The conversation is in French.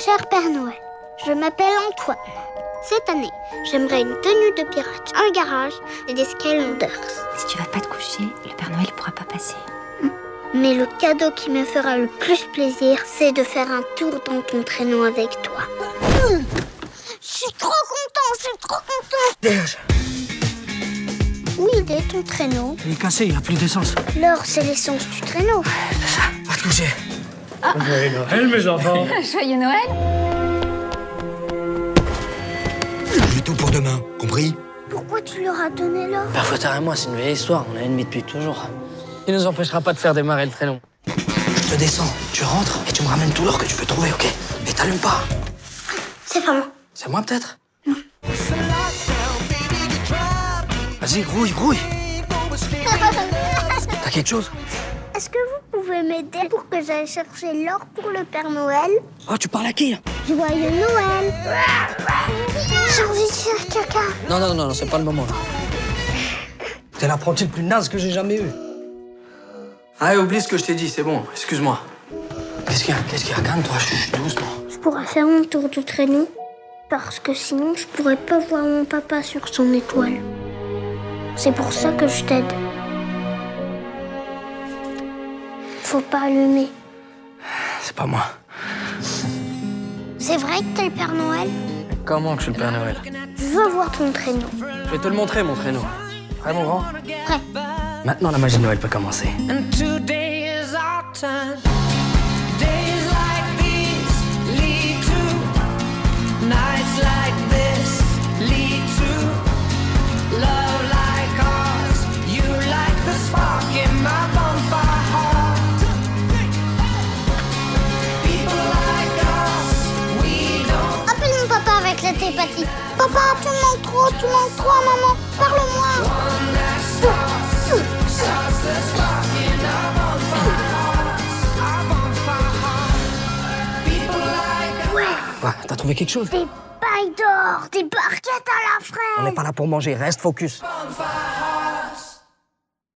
Cher Père Noël, je m'appelle Antoine. Cette année, j'aimerais une tenue de pirate, un garage et des Skylanders. Si tu vas pas te coucher, le Père Noël pourra pas passer. Mais le cadeau qui me fera le plus plaisir, c'est de faire un tour dans ton traîneau avec toi. Je suis trop content. Dégage. Où il est ton traîneau? Il est cassé, il n'y a plus d'essence. L'or, c'est l'essence du traîneau. C'est ça, va te coucher. Joyeux Noël, mes enfants. Joyeux Noël. J'ai tout pour demain, compris? Pourquoi tu leur as donné l'or? Père Fouettard et moi, c'est une vieille histoire. On est ennemis depuis toujours. Il nous empêchera pas de faire démarrer le traîneau. Je te descends, tu rentres et tu me ramènes tout l'or que tu peux trouver, ok? Et t'allumes pas. C'est pas moi. C'est moi, peut-être? Non. Vas-y, grouille. T'as quelque chose? Est-ce que vous pouvez m'aider pour que j'aille chercher l'or pour le Père Noël? Oh, tu parles à qui? Joyeux Noël. J'ai envie de faire caca. Non, c'est pas le moment, là. T'es l'apprenti le plus naze que j'ai jamais eu. Allez, oublie ce que je t'ai dit, c'est bon, excuse-moi. Qu'est-ce qu'il y a? Calme-toi, chut, doucement. Je pourrais faire mon tour du traîneau, parce que sinon je pourrais pas voir mon papa sur son étoile. C'est pour ça que je t'aide. Faut pas allumer. C'est pas moi. C'est vrai que t'es le Père Noël? Comment que je suis le Père Noël? Je veux voir ton traîneau. Je vais te le montrer, mon traîneau. Prêt, mon grand? Prêt. Maintenant, la magie de Noël peut commencer. And today is our time. Days like these lead to nights like this lead to love like ours. You like the spark in my bonfire heart. People like us, we don't. Appelle mon papa avec la télépathie. Papa, tu manques trop à maman. Parle-moi. Ouais, t'as trouvé quelque chose? Des pailles d'or, des barquettes à la fraise. On n'est pas là pour manger, reste focus. Bonfire heart.